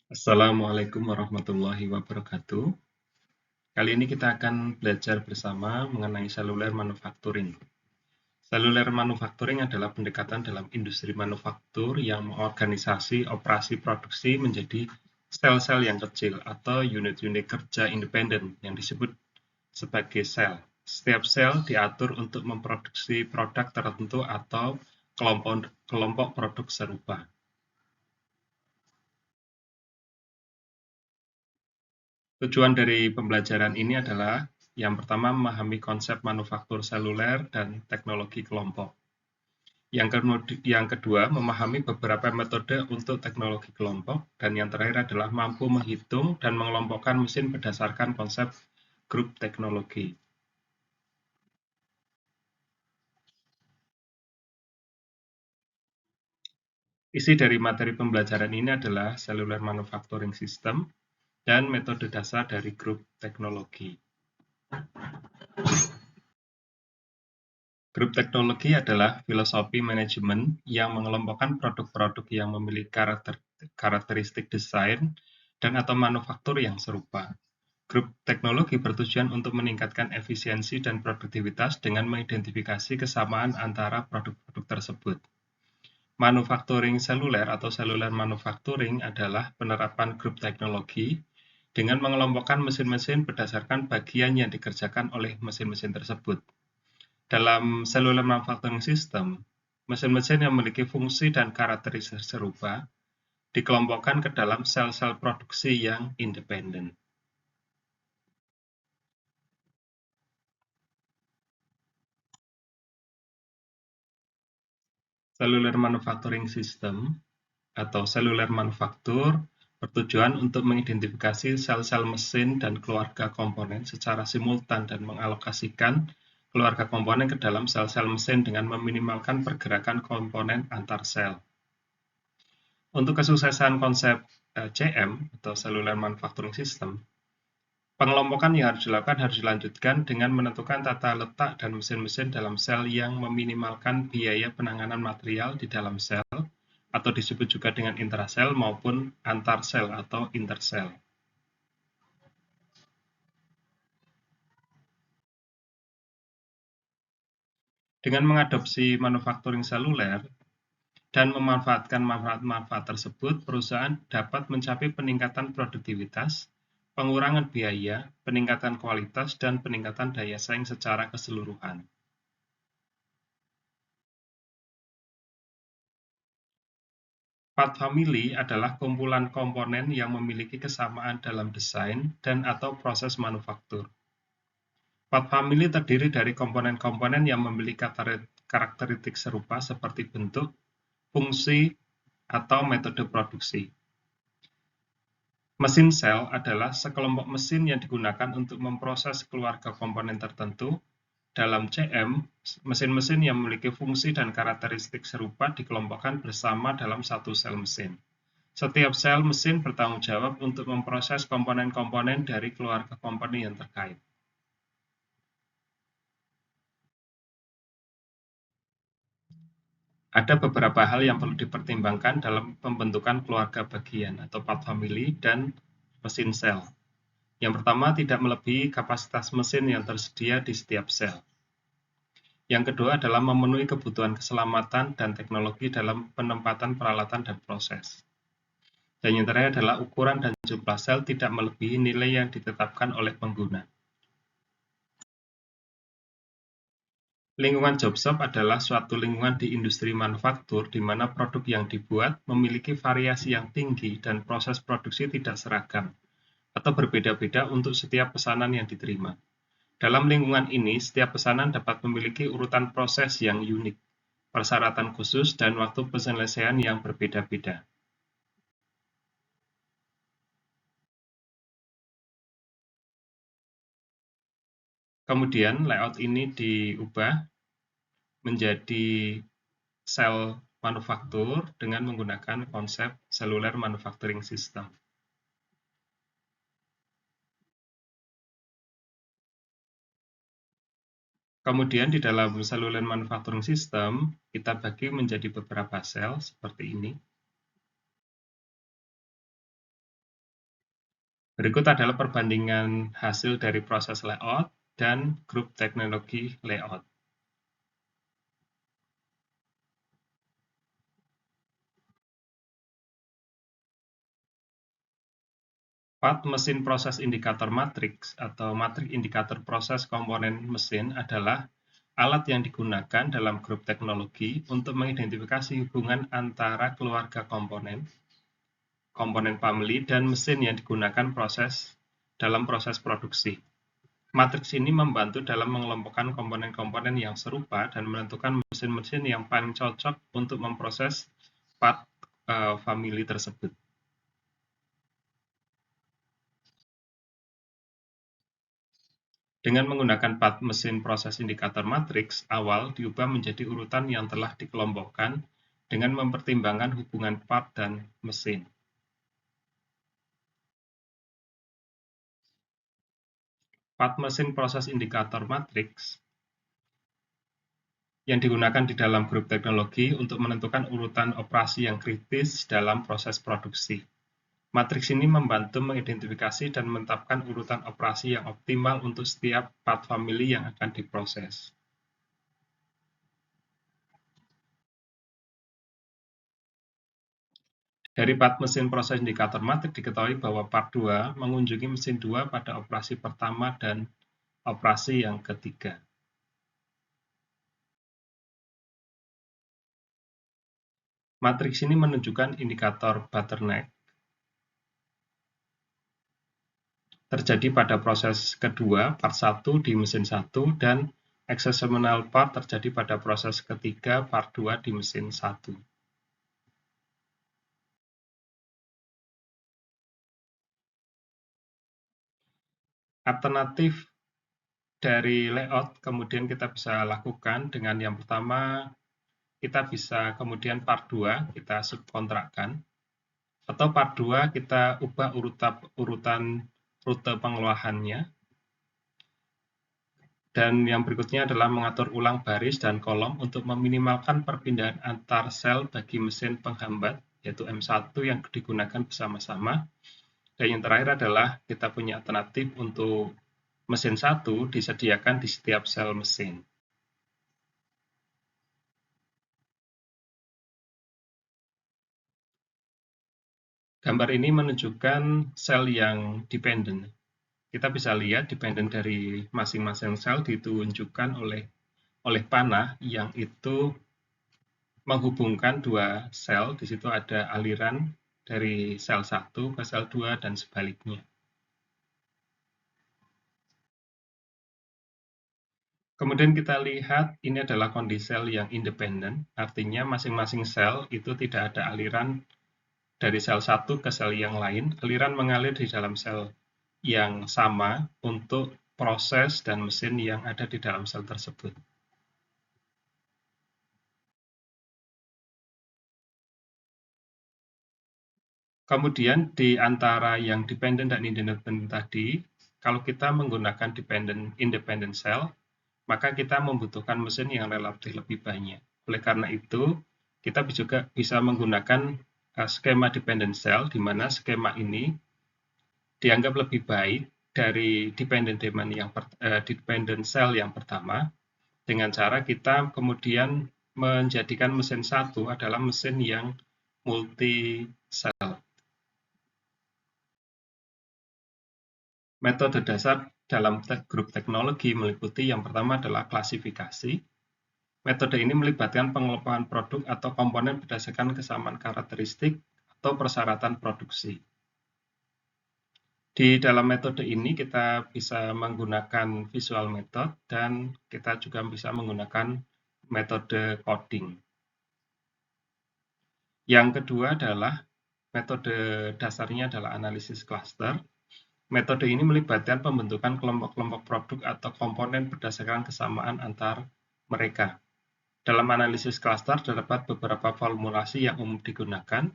Assalamualaikum warahmatullahi wabarakatuh. Kali ini kita akan belajar bersama mengenai seluler manufacturing. Seluler manufacturing adalah pendekatan dalam industri manufaktur yang mengorganisasi operasi produksi menjadi sel-sel yang kecil atau unit-unit kerja independen yang disebut sebagai sel. Setiap sel diatur untuk memproduksi produk tertentu atau kelompok produk serupa. Tujuan dari pembelajaran ini adalah yang pertama memahami konsep manufaktur seluler dan teknologi kelompok. Yang kedua, memahami beberapa metode untuk teknologi kelompok. Dan yang terakhir adalah mampu menghitung dan mengelompokkan mesin berdasarkan konsep grup teknologi. Isi dari materi pembelajaran ini adalah cellular manufacturing system dan metode dasar dari grup teknologi. Grup teknologi adalah filosofi manajemen yang mengelompokkan produk-produk yang memiliki karakteristik desain dan atau manufaktur yang serupa. Grup teknologi bertujuan untuk meningkatkan efisiensi dan produktivitas dengan mengidentifikasi kesamaan antara produk-produk tersebut. Manufacturing seluler atau cellular manufacturing adalah penerapan grup teknologi dengan mengelompokkan mesin-mesin berdasarkan bagian yang dikerjakan oleh mesin-mesin tersebut. Dalam cellular manufacturing system, mesin-mesin yang memiliki fungsi dan karakteristik serupa dikelompokkan ke dalam sel-sel produksi yang independen. Cellular manufacturing system atau seluler manufaktur bertujuan untuk mengidentifikasi sel-sel mesin dan keluarga komponen secara simultan dan mengalokasikan keluarga komponen ke dalam sel-sel mesin dengan meminimalkan pergerakan komponen antar sel. Untuk kesuksesan konsep CM atau Cellular Manufacturing System, pengelompokan yang harus dilakukan harus dilanjutkan dengan menentukan tata letak dan mesin-mesin dalam sel yang meminimalkan biaya penanganan material di dalam sel, atau disebut juga dengan intrasel maupun antar sel atau intersel. Dengan mengadopsi manufacturing seluler dan memanfaatkan manfaat-manfaat tersebut, perusahaan dapat mencapai peningkatan produktivitas, pengurangan biaya, peningkatan kualitas, dan peningkatan daya saing secara keseluruhan. Part family adalah kumpulan komponen yang memiliki kesamaan dalam desain dan atau proses manufaktur. Part family terdiri dari komponen-komponen yang memiliki karakteristik serupa seperti bentuk, fungsi, atau metode produksi. Mesin sel adalah sekelompok mesin yang digunakan untuk memproses keluarga komponen tertentu. Dalam CM, mesin-mesin yang memiliki fungsi dan karakteristik serupa dikelompokkan bersama dalam satu sel mesin. Setiap sel mesin bertanggung jawab untuk memproses komponen-komponen dari keluarga komponen yang terkait. Ada beberapa hal yang perlu dipertimbangkan dalam pembentukan keluarga bagian atau part family dan mesin sel. Yang pertama, tidak melebihi kapasitas mesin yang tersedia di setiap sel. Yang kedua adalah memenuhi kebutuhan keselamatan dan teknologi dalam penempatan peralatan dan proses. Dan yang terakhir adalah ukuran dan jumlah sel tidak melebihi nilai yang ditetapkan oleh pengguna. Lingkungan job shop adalah suatu lingkungan di industri manufaktur di mana produk yang dibuat memiliki variasi yang tinggi dan proses produksi tidak seragam atau berbeda-beda untuk setiap pesanan yang diterima. Dalam lingkungan ini, setiap pesanan dapat memiliki urutan proses yang unik, persyaratan khusus, dan waktu penyelesaian yang berbeda-beda. Kemudian, layout ini diubah menjadi sel manufaktur dengan menggunakan konsep cellular manufacturing system. Kemudian di dalam cellular manufacturing system, kita bagi menjadi beberapa sel seperti ini. Berikut adalah perbandingan hasil dari proses layout dan grup teknologi layout. Path mesin proses indikator matriks atau matrik indikator proses komponen mesin adalah alat yang digunakan dalam grup teknologi untuk mengidentifikasi hubungan antara keluarga komponen, komponen family, dan mesin yang digunakan dalam proses produksi. Matriks ini membantu dalam mengelompokkan komponen-komponen yang serupa dan menentukan mesin-mesin yang paling cocok untuk memproses part family tersebut. Dengan menggunakan part mesin proses indikator matriks, awal diubah menjadi urutan yang telah dikelompokkan dengan mempertimbangkan hubungan part dan mesin. Part mesin proses indikator matriks yang digunakan di dalam grup teknologi untuk menentukan urutan operasi yang kritis dalam proses produksi. Matriks ini membantu mengidentifikasi dan menetapkan urutan operasi yang optimal untuk setiap part family yang akan diproses. Dari part mesin proses indikator matrik diketahui bahwa part 2 mengunjungi mesin 2 pada operasi pertama dan operasi yang ketiga. Matriks ini menunjukkan indikator bottleneck terjadi pada proses kedua part 1 di mesin 1 dan exceptional part terjadi pada proses ketiga part 2 di mesin 1. Alternatif dari layout kemudian kita bisa lakukan dengan yang pertama, kita bisa kemudian part 2 kita subkontrakkan, atau part 2 kita ubah urutan rute pengelolaannya. Dan yang berikutnya adalah mengatur ulang baris dan kolom untuk meminimalkan perpindahan antar sel bagi mesin penghambat, yaitu M1 yang digunakan bersama-sama. Dan yang terakhir adalah kita punya alternatif untuk mesin 1 disediakan di setiap sel mesin. Gambar ini menunjukkan sel yang dependent. Kita bisa lihat dependent dari masing-masing sel ditunjukkan oleh panah yang itu menghubungkan dua sel. Di situ ada aliran dari sel 1 ke sel 2 dan sebaliknya. Kemudian kita lihat ini adalah kondisi sel yang independen, artinya masing-masing sel itu tidak ada aliran dari sel 1 ke sel yang lain. Aliran mengalir di dalam sel yang sama untuk proses dan mesin yang ada di dalam sel tersebut. Kemudian di antara yang dependent dan independent tadi, kalau kita menggunakan independent cell, maka kita membutuhkan mesin yang relatif lebih banyak. Oleh karena itu, kita juga bisa menggunakan skema dependent cell, di mana skema ini dianggap lebih baik dari dependent cell yang pertama, dengan cara kita kemudian menjadikan mesin 1 adalah mesin yang multi cell. Metode dasar dalam grup teknologi meliputi yang pertama adalah klasifikasi. Metode ini melibatkan pengelompokan produk atau komponen berdasarkan kesamaan karakteristik atau persyaratan produksi. Di dalam metode ini kita bisa menggunakan visual method dan kita juga bisa menggunakan metode coding. Yang kedua adalah metode dasarnya adalah analisis cluster. Metode ini melibatkan pembentukan kelompok-kelompok produk atau komponen berdasarkan kesamaan antar mereka. Dalam analisis cluster terdapat beberapa formulasi yang umum digunakan.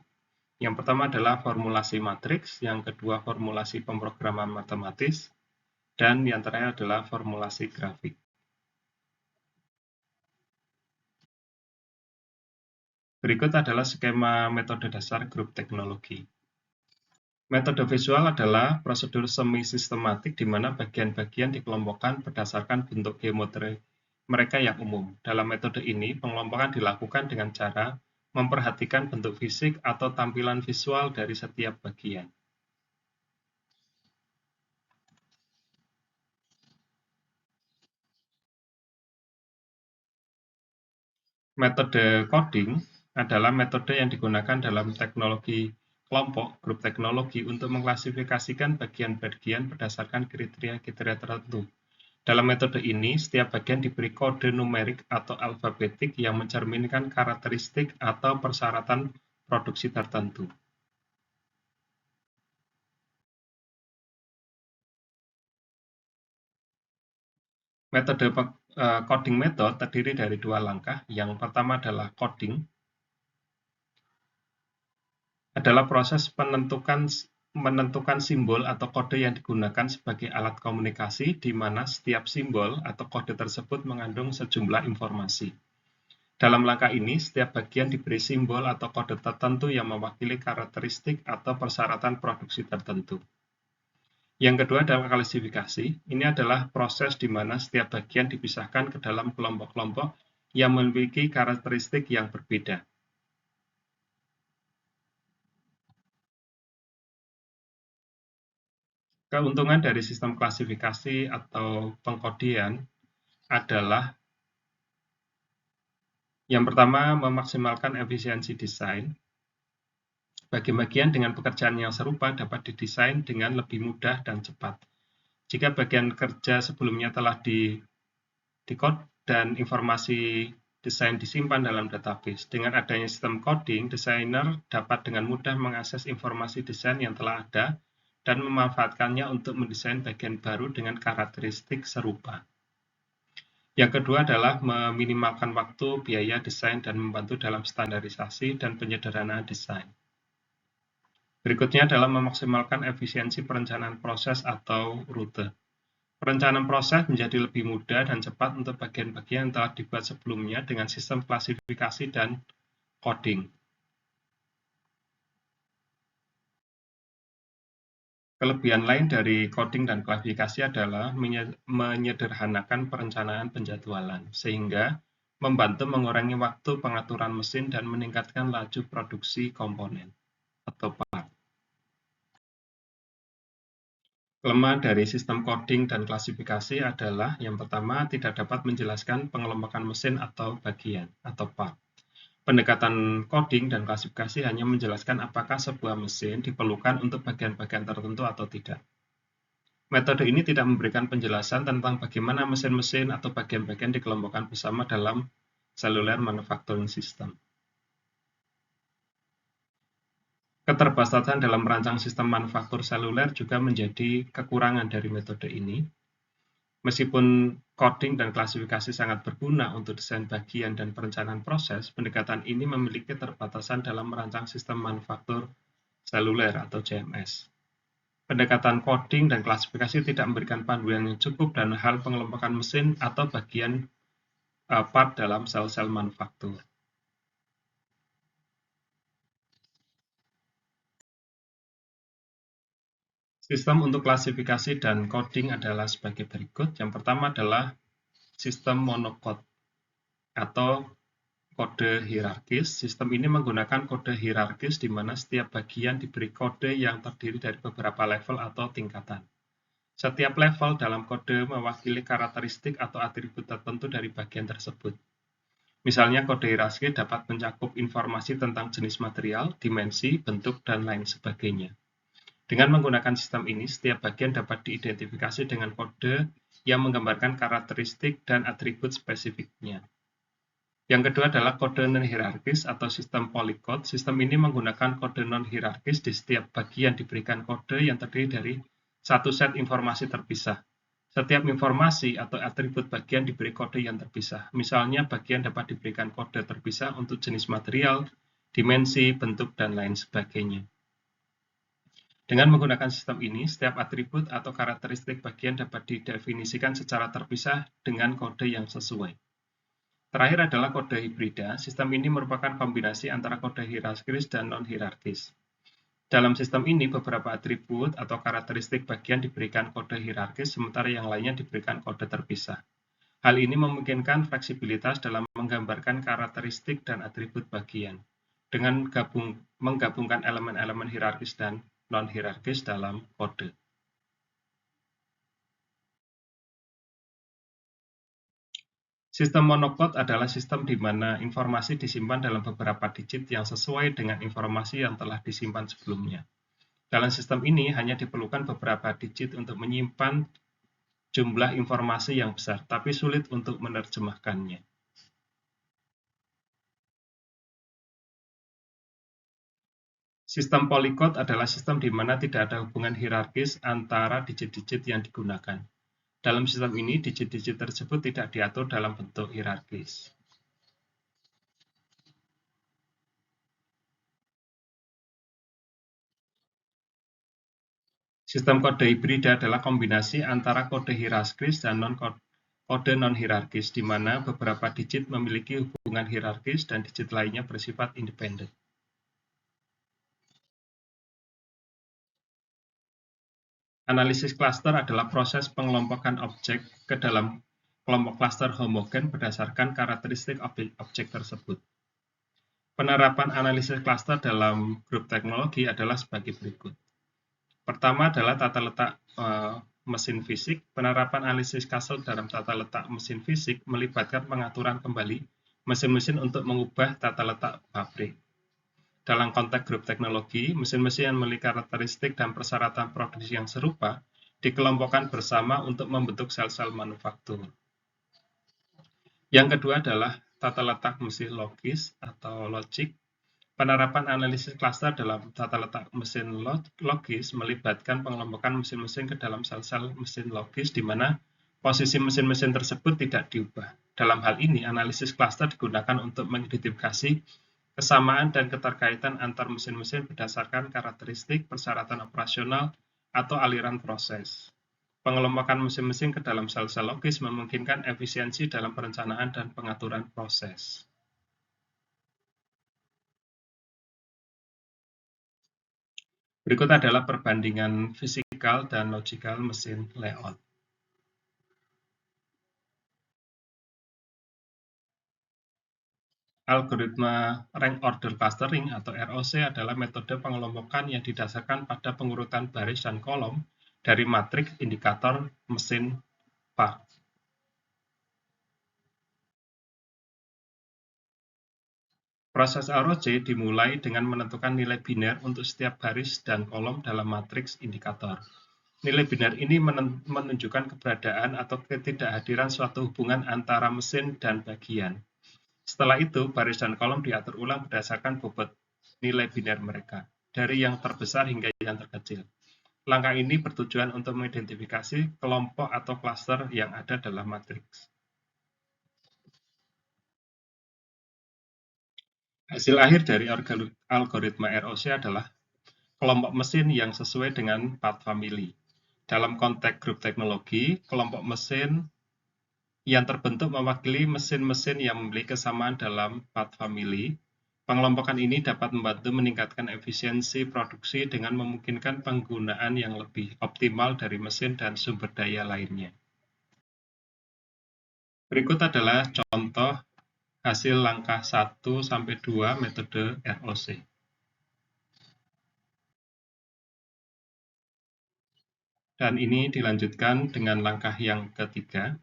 Yang pertama adalah formulasi matriks, yang kedua formulasi pemrograman matematis, dan yang terakhir adalah formulasi grafik. Berikut adalah skema metode dasar grup teknologi. Metode visual adalah prosedur semi-sistematik di mana bagian-bagian dikelompokkan berdasarkan bentuk geometri mereka yang umum. Dalam metode ini, pengelompokan dilakukan dengan cara memperhatikan bentuk fisik atau tampilan visual dari setiap bagian. Metode coding adalah metode yang digunakan dalam teknologi kelompok, grup teknologi, untuk mengklasifikasikan bagian-bagian berdasarkan kriteria-kriteria tertentu. Dalam metode ini, setiap bagian diberi kode numerik atau alfabetik yang mencerminkan karakteristik atau persyaratan produksi tertentu. Metode coding method terdiri dari dua langkah. Yang pertama adalah coding, adalah proses menentukan simbol atau kode yang digunakan sebagai alat komunikasi, di mana setiap simbol atau kode tersebut mengandung sejumlah informasi. Dalam langkah ini, setiap bagian diberi simbol atau kode tertentu yang mewakili karakteristik atau persyaratan produksi tertentu. Yang kedua adalah klasifikasi. Ini adalah proses di mana setiap bagian dipisahkan ke dalam kelompok-kelompok yang memiliki karakteristik yang berbeda. Keuntungan dari sistem klasifikasi atau pengkodian adalah yang pertama, memaksimalkan efisiensi desain. Bagian-bagian dengan pekerjaan yang serupa dapat didesain dengan lebih mudah dan cepat. Jika bagian kerja sebelumnya telah di-code dan informasi desain disimpan dalam database, dengan adanya sistem coding, desainer dapat dengan mudah mengakses informasi desain yang telah ada dan memanfaatkannya untuk mendesain bagian baru dengan karakteristik serupa. Yang kedua adalah meminimalkan waktu, biaya desain, dan membantu dalam standarisasi dan penyederhanaan desain. Berikutnya adalah memaksimalkan efisiensi perencanaan proses atau rute. Perencanaan proses menjadi lebih mudah dan cepat untuk bagian-bagian yang telah dibuat sebelumnya dengan sistem klasifikasi dan coding. Kelebihan lain dari coding dan klasifikasi adalah menyederhanakan perencanaan penjadwalan, sehingga membantu mengurangi waktu pengaturan mesin dan meningkatkan laju produksi komponen atau part. Kelemahan dari sistem coding dan klasifikasi adalah yang pertama, tidak dapat menjelaskan pengelompokan mesin atau bagian atau part. Pendekatan coding dan klasifikasi hanya menjelaskan apakah sebuah mesin diperlukan untuk bagian-bagian tertentu atau tidak. Metode ini tidak memberikan penjelasan tentang bagaimana mesin-mesin atau bagian-bagian dikelompokkan bersama dalam cellular manufacturing system. Keterbatasan dalam merancang sistem manufaktur seluler juga menjadi kekurangan dari metode ini. Meskipun coding dan klasifikasi sangat berguna untuk desain bagian dan perencanaan proses, pendekatan ini memiliki keterbatasan dalam merancang sistem manufaktur seluler atau CMS. Pendekatan coding dan klasifikasi tidak memberikan panduan yang cukup dan hal pengelompokan mesin atau bagian part dalam sel-sel manufaktur. Sistem untuk klasifikasi dan coding adalah sebagai berikut. Yang pertama adalah sistem monocode atau kode hierarkis. Sistem ini menggunakan kode hierarkis di mana setiap bagian diberi kode yang terdiri dari beberapa level atau tingkatan. Setiap level dalam kode mewakili karakteristik atau atribut tertentu dari bagian tersebut. Misalnya, kode hierarki dapat mencakup informasi tentang jenis material, dimensi, bentuk, dan lain sebagainya. Dengan menggunakan sistem ini, setiap bagian dapat diidentifikasi dengan kode yang menggambarkan karakteristik dan atribut spesifiknya. Yang kedua adalah kode non-hierarkis atau sistem polycode. Sistem ini menggunakan kode non-hierarkis. Di setiap bagian diberikan kode yang terdiri dari satu set informasi terpisah. Setiap informasi atau atribut bagian diberi kode yang terpisah. Misalnya, bagian dapat diberikan kode terpisah untuk jenis material, dimensi, bentuk, dan lain sebagainya. Dengan menggunakan sistem ini, setiap atribut atau karakteristik bagian dapat didefinisikan secara terpisah dengan kode yang sesuai. Terakhir adalah kode hibrida. Sistem ini merupakan kombinasi antara kode hierarkis dan non-hierarkis. Dalam sistem ini, beberapa atribut atau karakteristik bagian diberikan kode hierarkis, sementara yang lainnya diberikan kode terpisah. Hal ini memungkinkan fleksibilitas dalam menggambarkan karakteristik dan atribut bagian, dengan menggabungkan elemen-elemen hierarkis dan non-hierarkis dalam kode. Sistem monocode adalah sistem di mana informasi disimpan dalam beberapa digit yang sesuai dengan informasi yang telah disimpan sebelumnya. Dalam sistem ini hanya diperlukan beberapa digit untuk menyimpan jumlah informasi yang besar, tapi sulit untuk menerjemahkannya. Sistem polycode adalah sistem di mana tidak ada hubungan hierarkis antara digit-digit yang digunakan. Dalam sistem ini, digit-digit tersebut tidak diatur dalam bentuk hierarkis. Sistem kode hibrida adalah kombinasi antara kode hierarkis dan kode non-hierarkis, di mana beberapa digit memiliki hubungan hierarkis dan digit lainnya bersifat independen. Analisis klaster adalah proses pengelompokan objek ke dalam kelompok klaster homogen berdasarkan karakteristik objek tersebut. Penerapan analisis klaster dalam grup teknologi adalah sebagai berikut. Pertama adalah tata letak mesin fisik. Penerapan analisis klaster dalam tata letak mesin fisik melibatkan pengaturan kembali mesin-mesin untuk mengubah tata letak pabrik. Dalam konteks grup teknologi, mesin-mesin yang memiliki karakteristik dan persyaratan produksi yang serupa dikelompokkan bersama untuk membentuk sel-sel manufaktur. Yang kedua adalah tata letak mesin logis atau logik. Penerapan analisis klaster dalam tata letak mesin logis melibatkan pengelompokan mesin-mesin ke dalam sel-sel mesin logis di mana posisi mesin-mesin tersebut tidak diubah. Dalam hal ini, analisis klaster digunakan untuk mengidentifikasi kesamaan dan keterkaitan antar mesin-mesin berdasarkan karakteristik, persyaratan operasional, atau aliran proses. Pengelompokan mesin-mesin ke dalam sel-sel logis memungkinkan efisiensi dalam perencanaan dan pengaturan proses. Berikut adalah perbandingan fisikal dan logikal mesin layout. Algoritma rank order clustering atau ROC adalah metode pengelompokan yang didasarkan pada pengurutan baris dan kolom dari matriks indikator mesin part. Proses ROC dimulai dengan menentukan nilai biner untuk setiap baris dan kolom dalam matriks indikator. Nilai biner ini menunjukkan keberadaan atau ketidakhadiran suatu hubungan antara mesin dan bagian. Setelah itu, baris dan kolom diatur ulang berdasarkan bobot nilai biner mereka, dari yang terbesar hingga yang terkecil. Langkah ini bertujuan untuk mengidentifikasi kelompok atau klaster yang ada dalam matriks. Hasil akhir dari algoritma ROC adalah kelompok mesin yang sesuai dengan part family. Dalam konteks grup teknologi, kelompok mesin yang terbentuk mewakili mesin-mesin yang memiliki kesamaan dalam part family. Pengelompokan ini dapat membantu meningkatkan efisiensi produksi dengan memungkinkan penggunaan yang lebih optimal dari mesin dan sumber daya lainnya. Berikut adalah contoh hasil langkah 1-2 metode ROC. Dan ini dilanjutkan dengan langkah yang ketiga.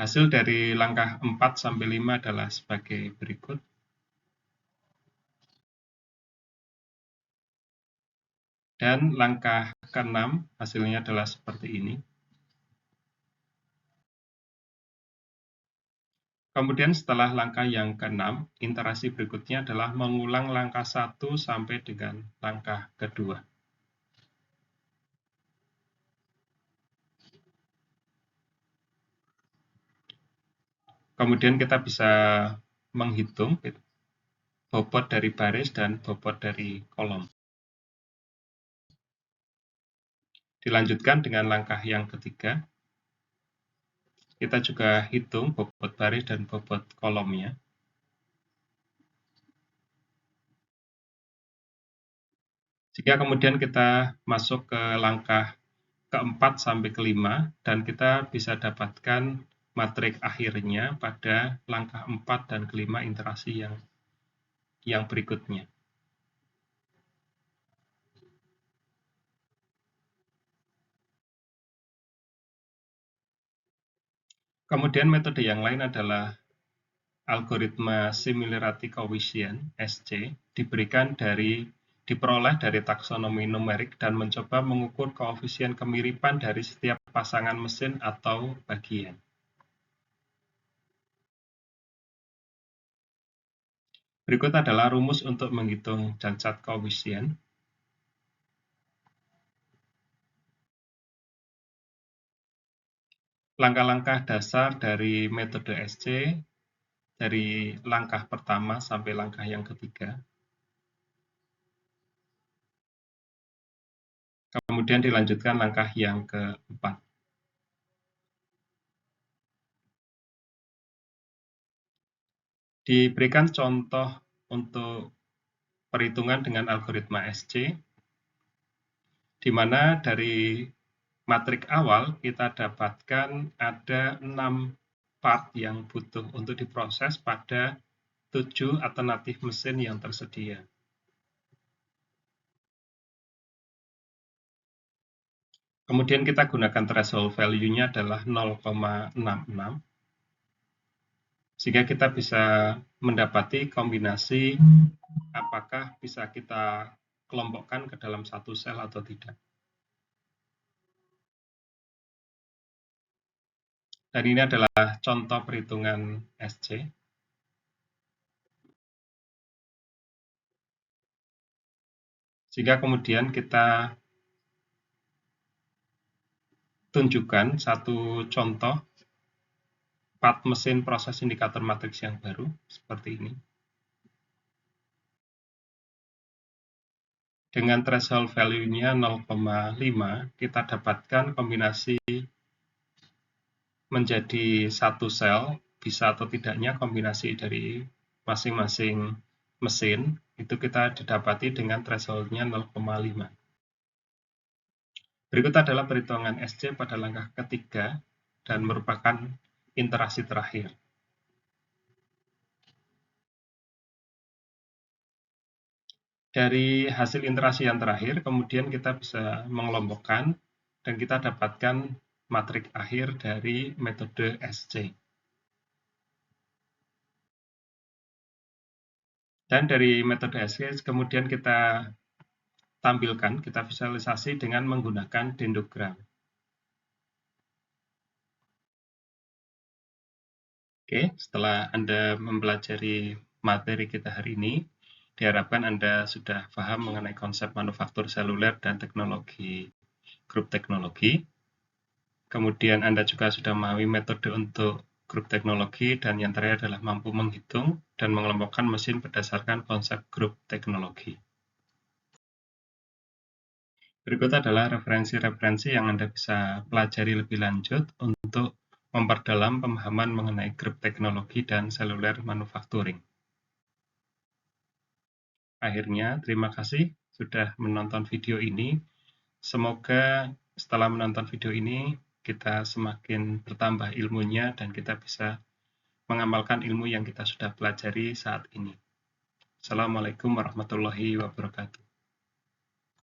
Hasil dari langkah 4-5 adalah sebagai berikut. Dan langkah ke-6 hasilnya adalah seperti ini. Kemudian setelah langkah yang ke-6, iterasi berikutnya adalah mengulang langkah 1 sampai dengan langkah kedua. Kemudian kita bisa menghitung bobot dari baris dan bobot dari kolom. Dilanjutkan dengan langkah yang ketiga. Kita juga hitung bobot baris dan bobot kolomnya. Jika kemudian kita masuk ke langkah keempat sampai kelima, dan kita bisa dapatkan matrik akhirnya pada langkah 4 dan kelima interaksi yang berikutnya. Kemudian metode yang lain adalah algoritma similarity coefficient (SC) diperoleh dari taksonomi numerik dan mencoba mengukur koefisien kemiripan dari setiap pasangan mesin atau bagian. Berikut adalah rumus untuk menghitung cacat koefisien. Langkah-langkah dasar dari metode SC dari langkah pertama sampai langkah yang ketiga. Kemudian dilanjutkan langkah yang keempat. Diberikan contoh untuk perhitungan dengan algoritma SC, di mana dari matrik awal kita dapatkan ada 6 part yang butuh untuk diproses pada 7 alternatif mesin yang tersedia. Kemudian kita gunakan threshold value-nya adalah 0,66, sehingga kita bisa mendapati kombinasi apakah bisa kita kelompokkan ke dalam satu sel atau tidak. Dan ini adalah contoh perhitungan SC. Sehingga kemudian kita tunjukkan satu contoh part mesin proses indikator matriks yang baru, seperti ini. Dengan threshold value-nya 0,5, kita dapatkan kombinasi menjadi satu sel, bisa atau tidaknya kombinasi dari masing-masing mesin, itu kita didapati dengan threshold-nya 0,5. Berikut adalah perhitungan SC pada langkah ketiga dan merupakan interaksi terakhir. Dari hasil interaksi yang terakhir, kemudian kita bisa mengelompokkan dan kita dapatkan matrik akhir dari metode SC. Dan dari metode SC kemudian kita tampilkan, kita visualisasi dengan menggunakan dendrogram. Oke, setelah Anda mempelajari materi kita hari ini, diharapkan Anda sudah paham mengenai konsep manufaktur seluler dan teknologi grup teknologi. Kemudian Anda juga sudah memahami metode untuk grup teknologi, dan yang terakhir adalah mampu menghitung dan mengelompokkan mesin berdasarkan konsep grup teknologi. Berikut adalah referensi-referensi yang Anda bisa pelajari lebih lanjut untuk memperdalam pemahaman mengenai grup teknologi dan seluler manufacturing. Akhirnya, terima kasih sudah menonton video ini. Semoga setelah menonton video ini, kita semakin bertambah ilmunya dan kita bisa mengamalkan ilmu yang kita sudah pelajari saat ini. Assalamualaikum warahmatullahi wabarakatuh.